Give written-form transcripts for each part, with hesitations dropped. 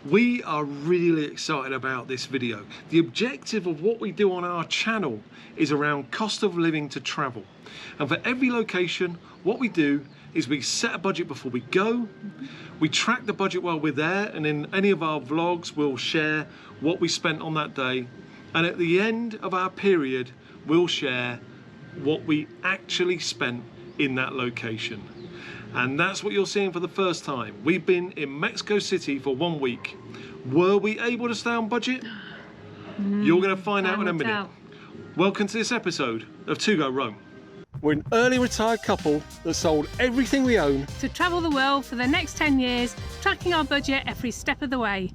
We are really excited about this video. The objective of what we do on our channel is around cost of living to travel. And for every location, what we do is we set a budget before we go. We track the budget while we're there, and in any of our vlogs, we'll share what we spent on that day. And at the end of our period, we'll share what we actually spent in that location. And that's what you're seeing for the first time. We've been in Mexico City for 1 week. Were we able to stay on budget? You're going to find out in a minute. Welcome to this episode of To Go Rome. We're an early retired couple that sold everything we own to travel the world for the next 10 years, tracking our budget every step of the way.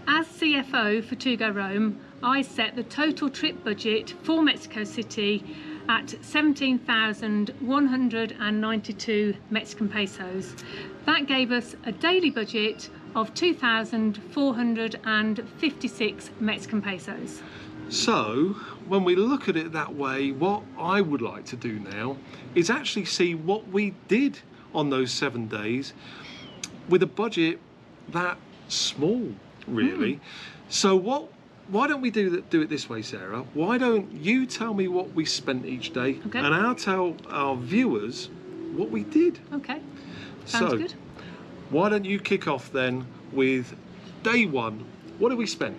As CFO for To Go Rome, I set the total trip budget for Mexico City at 17,192 Mexican pesos. That gave us a daily budget of 2,456 Mexican pesos. So, when we look at it that way, what I would like to do now is actually see what we did on those 7 days with a budget that small, really. So why don't we do it this way, Sarah? Why don't you tell me what we spent each day, okay, and I'll tell our viewers what we did. Okay, sounds good. Why don't you kick off then with day one? What did we spend?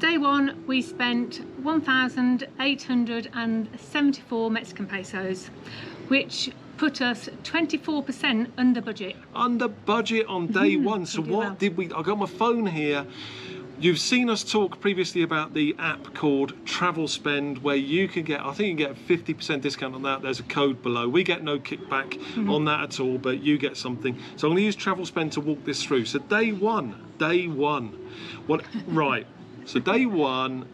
Day one, we spent 1,874 Mexican pesos, which put us 24% under budget. Under budget on day one. So what did we? I got my phone here. You've seen us talk previously about the app called Travel Spend, where you can get, I think you can get a 50% discount on that. There's a code below. We get no kickback on that at all, but you get something. So I'm going to use Travel Spend to walk this through. So day one. What? Right. So day one,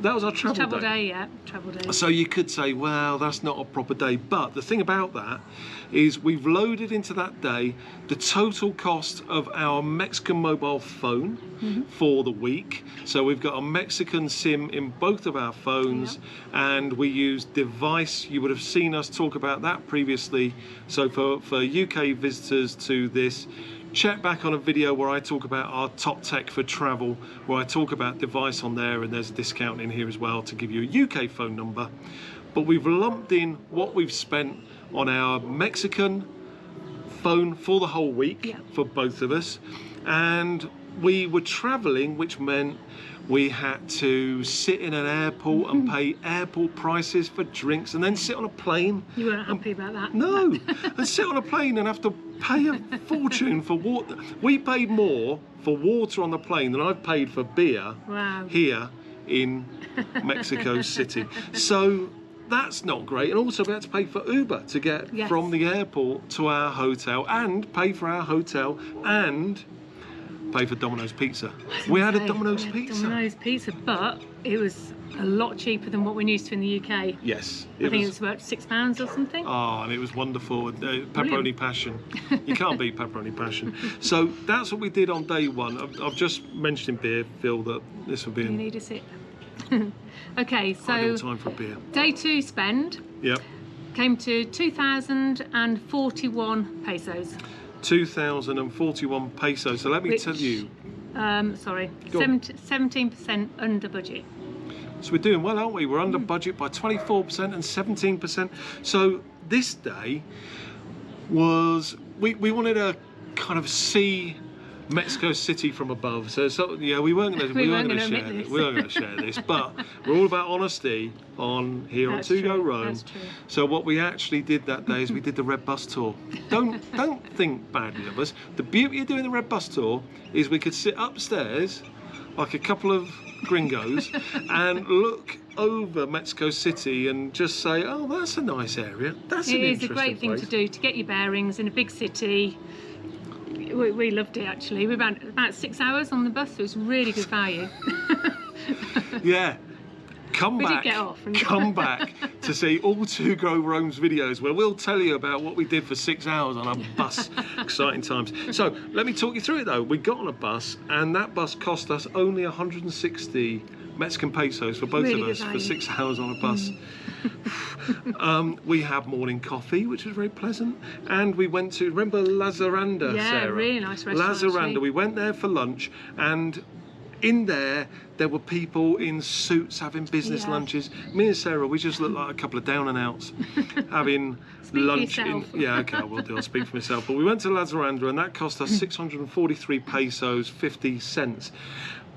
that was our travel day. Yeah, travel day. So you could say, well, that's not a proper day. But the thing about that is we've loaded into that day the total cost of our Mexican mobile phone for the week. So we've got a Mexican SIM in both of our phones, and we use device. You would have seen us talk about that previously. So for UK visitors to this, check back on a video where I talk about our top tech for travel, where I talk about device on there, and there's a discount in here as well to give you a UK phone number. But we've lumped in what we've spent on our Mexican phone for the whole week for both of us. And we were traveling, which meant we had to sit in an airport and pay airport prices for drinks, and then sit on a plane. You weren't happy about that? No, and sit on a plane and have to pay a fortune for water. We paid more for water on the plane than I've paid for beer here in Mexico City. So that's not great. And also we had to pay for Uber to get from the airport to our hotel, and pay for our hotel, and pay for Domino's Pizza. We had a Domino's Pizza. But it was a lot cheaper than what we're used to in the UK. Yes. I think it was about £6 or something. Oh, and it was wonderful. Pepperoni passion. You can't beat pepperoni passion. So that's what we did on day one. I've just mentioned in beer, Phil, that this will be... You need a sip. Okay, so ideal time for a beer. Day two spend came to 2,041 pesos. 2,041 pesos. So let me tell you. 17% under budget. So we're doing well, aren't we? We're under budget by 24% and 17%. So this day was, we wanted to kind of see Mexico City from above. So yeah, we weren't going to share this, but we're all about honesty on here on To Go Rome. That's true. So what we actually did that day is we did the red bus tour. Don't think badly of us. The beauty of doing the red bus tour is we could sit upstairs like a couple of gringos and look over Mexico City and just say, oh, that's a nice area. That's an interesting place. It is a great thing to do, to get your bearings in a big city. We loved it, actually. We ran about 6 hours on the bus, so it was really good value. Yeah. Come back to see all To Go Rome's videos, where we'll tell you about what we did for 6 hours on a bus. Exciting times. So let me talk you through it though. We got on a bus, and that bus cost us only 160 Mexican pesos for both of us for 6 hours on a bus. We had morning coffee, which was very pleasant, and we went to, remember Lazaranda, Yeah, Sarah? really nice restaurant. Lazaranda. Actually. We went there for lunch, and in there were people in suits having business Yeah. lunches. Me and Sarah, we just looked like a couple of down and outs having Speak for lunch in. yourself. Yeah, okay, I will do. I'll speak for myself. But we went to Lazaranda, and that cost us 643 pesos 50 cents.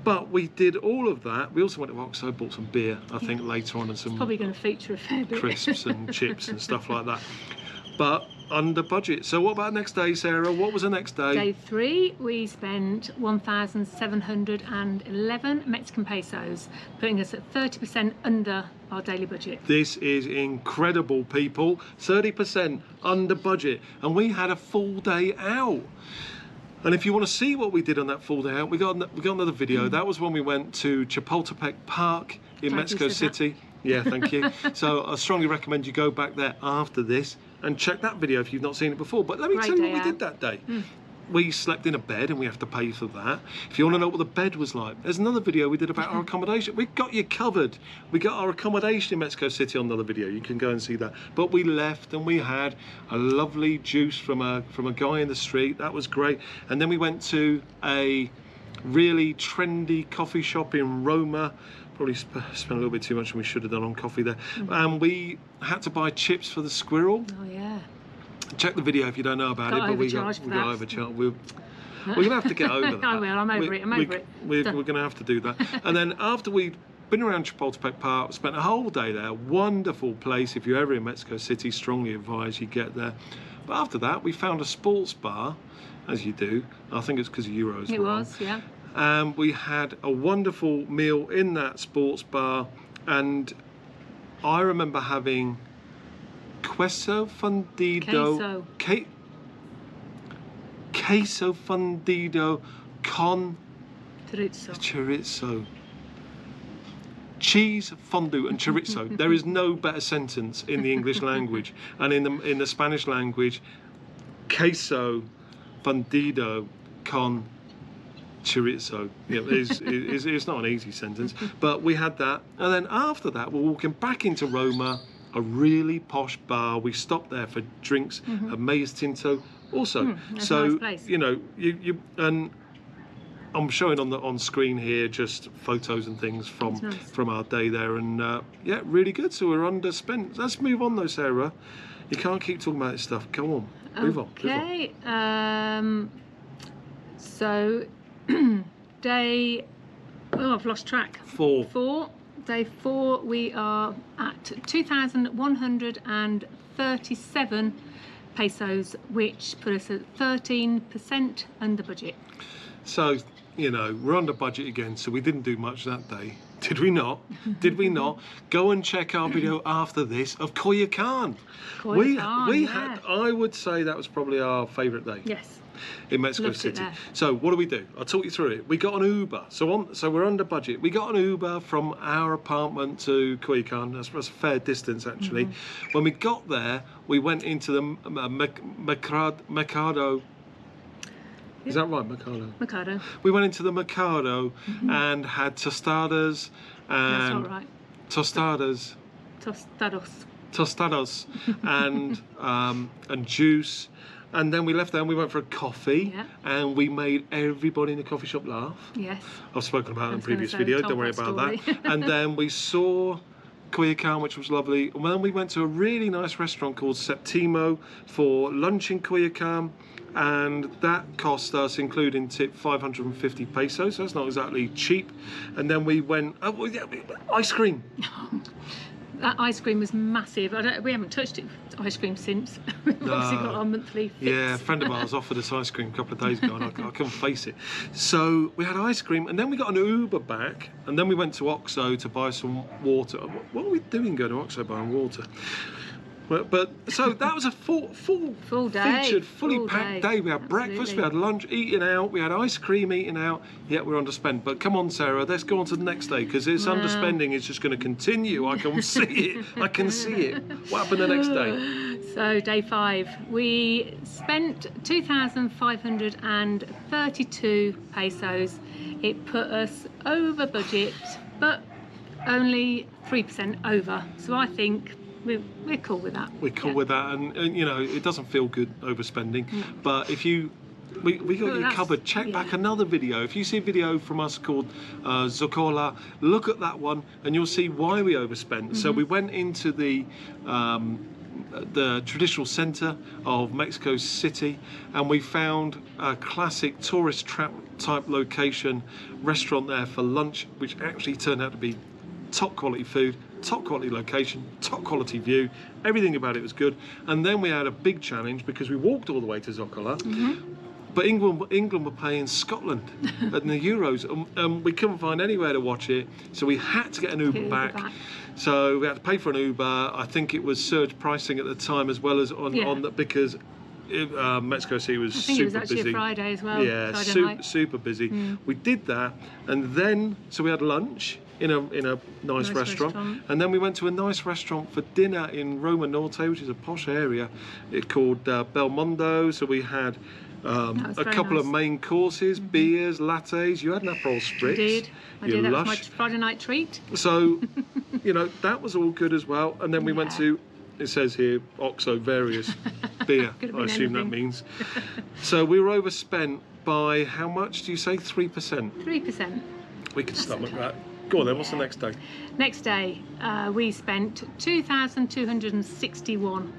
But we did all of that. We also went to Oxo, bought some beer, I think, later on, and some Probably going to feature a fair bit. crisps and chips and stuff like that. But under budget. So what about next day, Sarah? What was the next day? Day 3, we spent 1,711 Mexican pesos, putting us at 30% under our daily budget. This is incredible, people. 30% under budget. And we had a full day out. And if you want to see what we did on that full day out, we got another video. That was when we went to Chapultepec Park in Glad Mexico you said that. City. Yeah, thank you. So I strongly recommend you go back there after this and check that video if you've not seen it before. But let me Great tell you what day we out. did that day. We slept in a bed and we have to pay for that. If you want to know what the bed was like, there's another video we did about our accommodation. We got you covered. We got our accommodation in Mexico City on another video. You can go and see that. But we left and we had a lovely juice from a guy in the street. That was great. And then we went to a really trendy coffee shop in Roma. Probably spent a little bit too much than we should have done on coffee there. And we had to buy chips for the squirrel. Oh yeah. Check the video if you don't know about Got it, but we got overcharged for that. overcharged. We're going to have to get over that. I will, I'm over it, I'm over it. We're Done. going to have to do that. And then after we'd been around Chapultepec Park, spent a whole day there, wonderful place. If you're ever in Mexico City, strongly advise you get there. But after that, we found a sports bar, as you do. I think it's because Euros It were on. was, yeah. We had a wonderful meal in that sports bar, and I remember having queso fundido, queso fundido con chorizo, cheese fondue and chorizo. There is no better sentence in the English language, and in the Spanish language, queso fundido con chorizo. Yeah, it's not an easy sentence, but we had that, and then after that we're walking back into Roma, a really posh bar. We stopped there for drinks at Mayor's Tinto also. That's So a nice place. you know, you and I'm showing on screen here just photos and things That's nice. from our day there, and yeah, really good. So we're underspent. Let's move on though, Sarah. You can't keep talking about this stuff. Come on, move on. Okay. So day. Oh, I've lost track. 4. Day 4, we are at 2,137 pesos, which put us at 13% under budget. So, you know, we're under budget again, so we didn't do much that day. Did we not? Did we not? Go and check our video after this of Coyoacán. Coyoacán, We yeah. had, I would say that was probably our favourite day. Yes. In Mexico Loved it City. there. So what do? I'll talk you through it. We got an Uber. So we're under budget. We got an Uber from our apartment to Coyoacán. That's a fair distance actually. When we got there, we went into the Mercado. Is that right, Mercado? Mercado. We went into the Mercado and had tostadas That's and not right. tostadas, Tostados. and juice. And then we left there and we went for a coffee, Yeah. and we made everybody in the coffee shop laugh. Yes. I've spoken about it in I was a previous gonna say, video, told don't worry that about story. that. And then we saw Coyoacán, which was lovely. And then we went to a really nice restaurant called Septimo for lunch in Coyoacán, and that cost us, including tip, 550 pesos. So that's not exactly cheap. And then we went, ice cream. That ice cream was massive. We haven't touched it ice cream since. We've obviously got our monthly fix. Yeah, a friend of ours offered us ice cream a couple of days ago, and I couldn't face it. So we had ice cream, and then we got an Uber back, and then we went to Oxo to buy some water. What were we doing going to Oxo buying water? But so that was a full day, featured, fully full packed day. day. We had breakfast, we Absolutely. had lunch, eating out, we had ice cream eating out. Yet we're underspent. But come on, Sarah, let's go on to the next day, because this underspending is just going to continue. I can see it. I can see it. What happened the next day? So day 5, we spent 2,532 pesos. It put us over budget, but only 3% over. So I think we're cool with that. We're cool with that, and you know, it doesn't feel good overspending. But if you we got you covered. Check back another video. If you see a video from us called Zocola, look at that one and you'll see why we overspent. So we went into the traditional center of Mexico City, and we found a classic tourist trap type location restaurant there for lunch, which actually turned out to be top quality food, top quality location, top quality view. Everything about it was good. And then we had a big challenge because we walked all the way to Zocola, but England were playing Scotland at the Euros, and we couldn't find anywhere to watch it, so we had to get an Uber back. So we had to pay for an Uber. I think it was surge pricing at the time, as well as on the, because Mexico City was super busy. I think it was actually a Friday as well. Yeah, super busy. We did that, and then so we had lunch in a nice restaurant, and then we went to a nice restaurant for dinner in Roma Norte, which is a posh area. It's called Belmondo. So we had a couple of main courses, beers, lattes. You had an Aperol Spritz. I did. That was my Friday night treat. So, you know, that was all good as well. And then we went to, it says here, Oxo various beer. I assume that means. So we were overspent by how much do you say? 3%. 3%. We could stomach that. Go on then. What's the next day? Next day, we spent 2,261.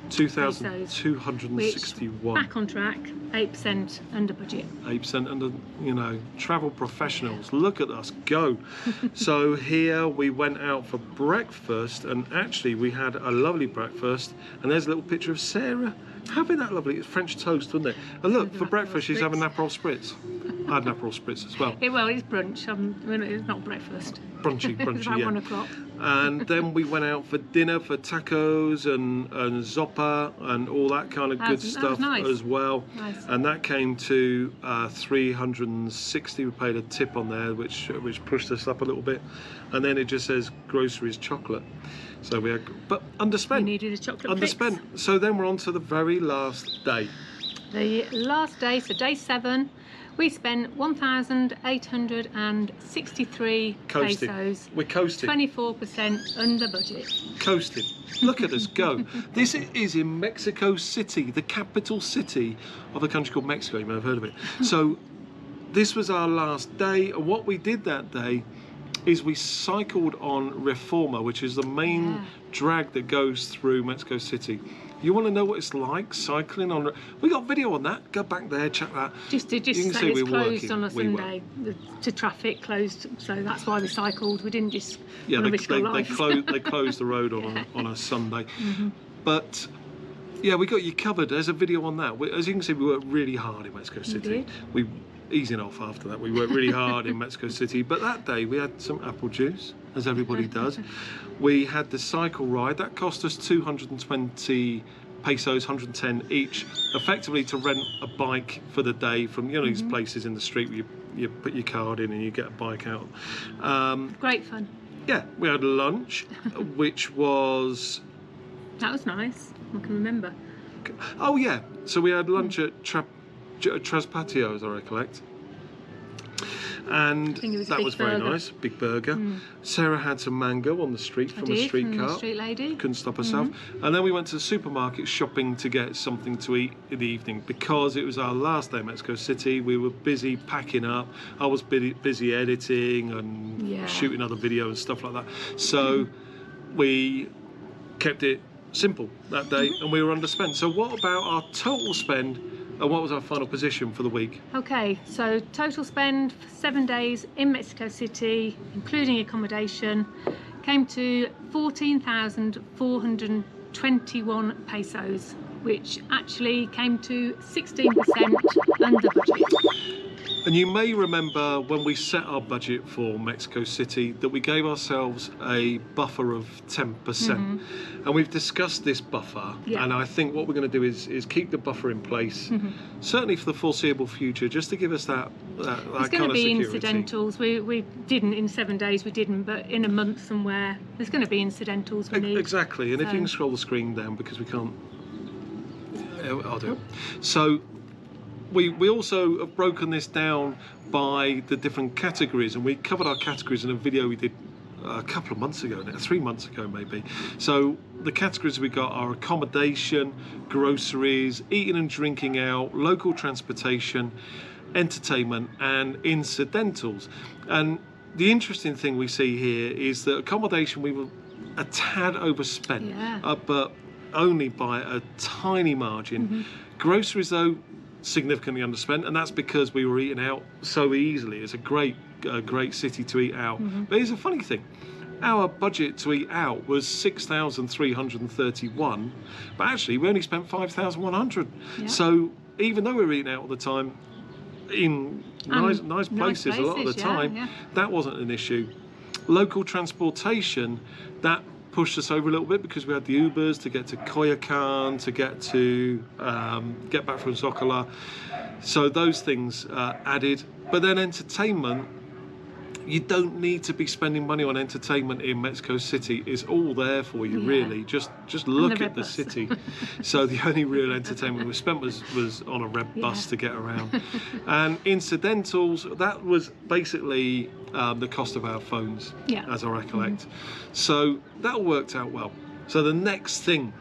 2,261. Back on track, 8% under budget. 8% under, you know, travel professionals. Look at us go. So here we went out for breakfast, and actually we had a lovely breakfast. And there's a little picture of Sarah having that lovely French toast, wasn't it? And look, for breakfast she's having an Aperol Spritz. I had an Aperol Spritz as well. Well, it's brunch. It's not breakfast. Brunchy, It's about 1 o'clock. And then we went out for dinner for tacos and zoppa and all that kind of good stuff as well. Nice. And that came to 360. We paid a tip on there, which pushed us up a little bit. And then it just says groceries, chocolate. So we had, but underspent. We needed a chocolate underspent. fix. So then we're on to the very last day. The last day, so day 7. We spent 1,863 pesos. We're coasting. 24% under budget. Coasting. Look at us go. This is in Mexico City, the capital city of a country called Mexico. You may have heard of it. So this was our last day. And what we did that day is we cycled on Reforma, which is the main drag that goes through Mexico City. You want to know what it's like cycling on? We got video on that. Go back there, check that. Just say it's closed on a Sunday. To traffic closed, so that's why we cycled. We didn't just risk our lives. They closed the road on a Sunday. But yeah, we got you covered. There's a video on that. As you can see, we worked really hard in Mexico City. We easing off after that. We worked really hard in Mexico City. But that day we had some apple juice, as everybody does. We had the cycle ride that cost us 220 pesos, 110 each, effectively to rent a bike for the day from these places in the street where you put your card in and you get a bike out. Great fun. Yeah, we had lunch, which was... That was nice. I can remember. Oh yeah, so we had lunch at Traspatio, as I recollect. And that was very nice, big burger. Sarah had some mango on the street from a street cart. The street lady. Couldn't stop herself. And then we went to the supermarket shopping to get something to eat in the evening because it was our last day in Mexico City. We were busy packing up. I was busy editing and shooting other videos and stuff like that. So we kept it simple that day and we were underspent. So what about our total spend? And what was our final position for the week? Okay, so total spend for 7 days in Mexico City, including accommodation, came to 14,421 pesos, which actually came to 16% under budget. And you may remember when we set our budget for Mexico City that we gave ourselves a buffer of 10%. And we've discussed this buffer, and I think what we're going to do is keep the buffer in place, certainly for the foreseeable future, just to give us that kind of security. It's going to be incidentals. We didn't in 7 days, we didn't, but in a month somewhere, there's going to be incidentals we need. Exactly, and if you can scroll the screen down, because we can't... I'll do it. So we also have broken this down by the different categories, and we covered our categories in a video we did a couple of months ago now, 3 months ago maybe. So the categories we got are accommodation, groceries, eating and drinking out, local transportation, entertainment and incidentals. And the interesting thing we see here is that accommodation we were a tad overspent, but only by a tiny margin. Groceries though, significantly underspent, and that's because we were eating out so easily. It's a great city to eat out. But here's a funny thing. Our budget to eat out was 6,331, but actually we only spent 5,100. So even though we were eating out all the time in nice places a lot of the time, that wasn't an issue. Local transportation, that pushed us over a little bit because we had the Ubers to get to Koyakan, to get back from Zoccola. So those things added. But then entertainment, you don't need to be spending money on entertainment in Mexico City. It's all there for you, really. Just look at the city. So the only real entertainment we spent was on a red bus to get around. And incidentals, that was basically the cost of our phones, as I recollect. So that all worked out well. So the next thing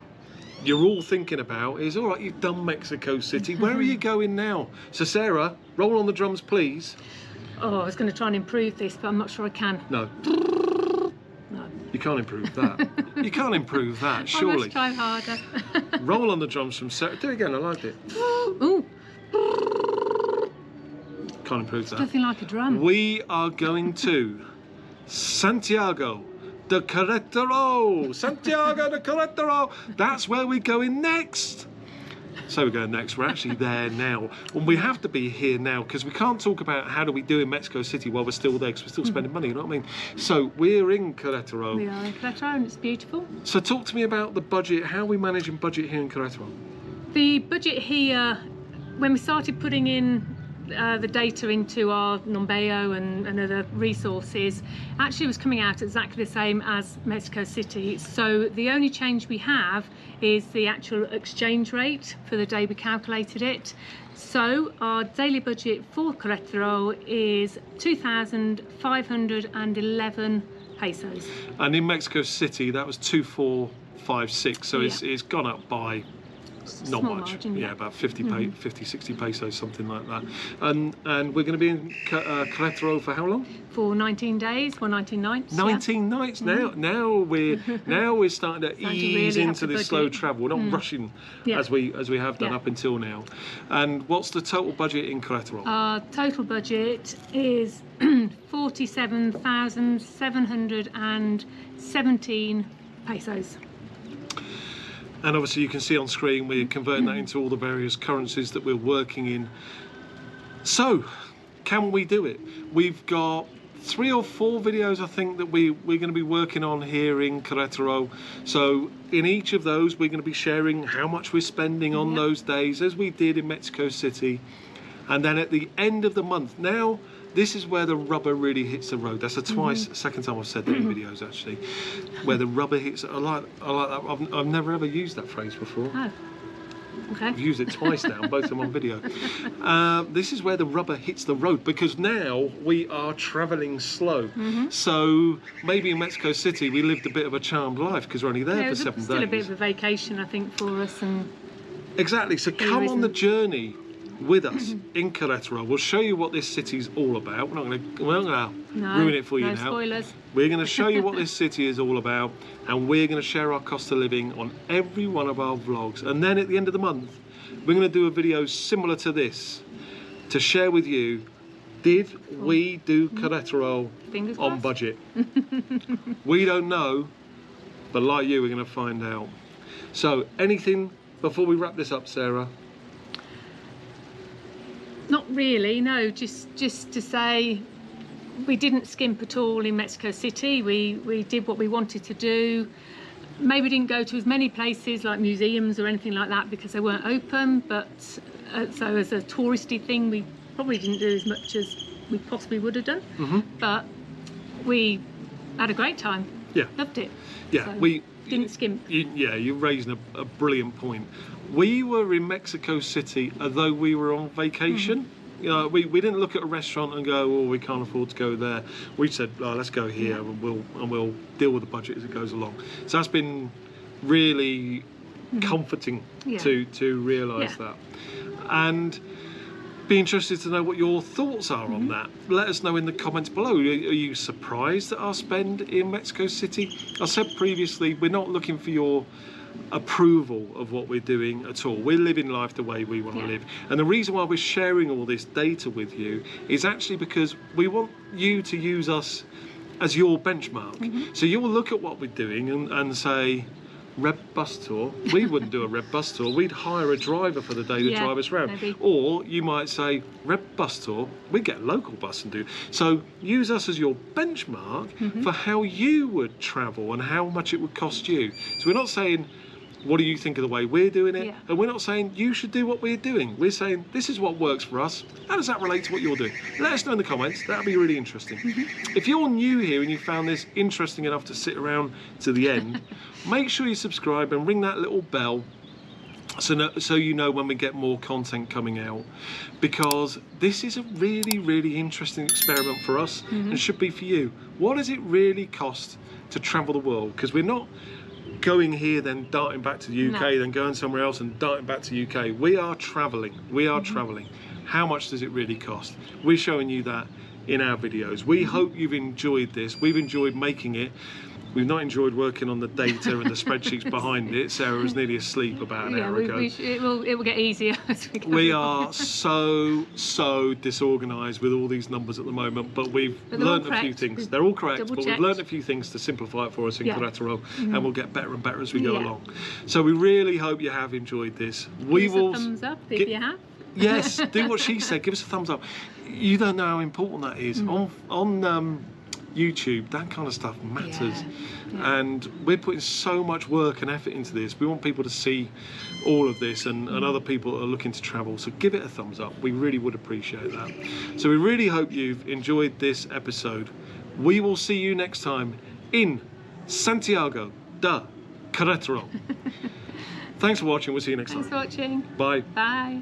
you're all thinking about is, all right, you've done Mexico City. Where are you going now? So Sarah, roll on the drums, please. Oh, I was going to try and improve this, but I'm not sure I can. No. No. You can't improve that. You can't improve that, surely. I must try harder. Roll on the drums from Sarah. Do it again, I like it. Ooh. Can't improve that. Nothing like a drum. We are going to Santiago de Querétaro. Santiago de Querétaro. That's where we're going next. So we're going next. We're actually there now, and we have to be here now because we can't talk about how do we do in Mexico City while we're still there because we're still spending money. You know what I mean? So we're in Querétaro. We are in Querétaro, and it's beautiful. So talk to me about the budget. How are we managing budget here in Querétaro? The budget here, when we started putting in the data into our Nombeo and other resources, actually was coming out exactly the same as Mexico City. So the only change we have is the actual exchange rate for the day we calculated it. So our daily budget for Querétaro is 2,511 pesos. And in Mexico City, that was 2,456. So it's gone up by not Small much, margin, about 50, 60 pesos, something like that. And we're going to be in Querétaro for how long? For 19 days, 19 nights. 19 nights now. Now we're starting to ease really into this slow travel. We're not rushing as we have done up until now. And what's the total budget in Querétaro? Our total budget is 47,717 pesos. And obviously you can see on screen we're converting that into all the various currencies that we're working in. So, can we do it? We've got 3 or 4 videos I think that we're going to be working on here in Querétaro. So in each of those we're going to be sharing how much we're spending on those days as we did in Mexico City. And then at the end of the month, now this is where the rubber really hits the road. That's the second time I've said that in videos actually, where the rubber hits. I like that. I've never ever used that phrase before. Oh, okay. I've used it twice now, both of them on video. This is where the rubber hits the road because now we are travelling slow. So maybe in Mexico City we lived a bit of a charmed life because we're only there for 7 days. Still a bit of a vacation, I think, for us. And exactly. So come on the journey with us in Querétaro. We'll show you what this city's all about. We're not going to ruin it for you now. Spoilers. We're going to show you what this city is all about, and we're going to share our cost of living on every one of our vlogs. And then at the end of the month, we're going to do a video similar to this to share with you, did we do Querétaro on budget? We don't know, but like you, we're going to find out. So anything before we wrap this up, Sarah? Not really, no. Just to say, we didn't skimp at all in Mexico City. We did what we wanted to do. Maybe didn't go to as many places like museums or anything like that because they weren't open. But so as a touristy thing, we probably didn't do as much as we possibly would have done. But we had a great time. Yeah, loved it. Yeah, so we didn't skimp. You're raising a brilliant point. We were in Mexico City, although we were on vacation. You know, we didn't look at a restaurant and go, oh, we can't afford to go there. We said, oh, let's go here, and we'll deal with the budget as it goes along. So that's been really comforting to realise that. And be interested to know what your thoughts are on that. Let us know in the comments below. Are you surprised at our spend in Mexico City? I said previously, we're not looking for your approval of what we're doing at all. We're living life the way we want to live. And the reason why we're sharing all this data with you is actually because we want you to use us as your benchmark. So you'll look at what we're doing and say, Red bus tour. We wouldn't do a red bus tour. We'd hire a driver for the day to drive us around. Maybe. Or you might say, red bus tour, we get a local bus and do. So use us as your benchmark for how you would travel and how much it would cost you. So we're not saying, what do you think of the way we're doing it? And we're not saying you should do what we're doing. We're saying this is what works for us. How does that relate to what you're doing? Let us know in the comments. That'll be really interesting. If you're new here and you found this interesting enough to sit around to the end, make sure you subscribe and ring that little bell so you know when we get more content coming out, because this is a really, really interesting experiment for us and should be for you. What does it really cost to travel the world? Because we're not going here, then darting back to the UK, then going somewhere else and darting back to the UK. We are traveling. We are traveling. How much does it really cost? We're showing you that in our videos. We hope you've enjoyed this. We've enjoyed making it. We've not enjoyed working on the data and the spreadsheets behind it. Sarah was nearly asleep about an hour ago. It will get easier as we go. We are so disorganised with all these numbers at the moment, but we've learned a few things. They're all correct, but we've learned a few things to simplify it for us in Querétaro, and we'll get better and better as we go along. So we really hope you have enjoyed this. We will give us a thumbs up if you have. Yes, do what she said. Give us a thumbs up. You don't know how important that is. On YouTube, that kind of stuff matters. And we're putting so much work and effort into this. We want people to see all of this, and other people are looking to travel, so give it a thumbs up. We really would appreciate that. So we really hope you've enjoyed this episode. We will see you next time in Santiago de Querétaro. Thanks for watching. We'll see you next time. Thanks for watching. Bye. Bye.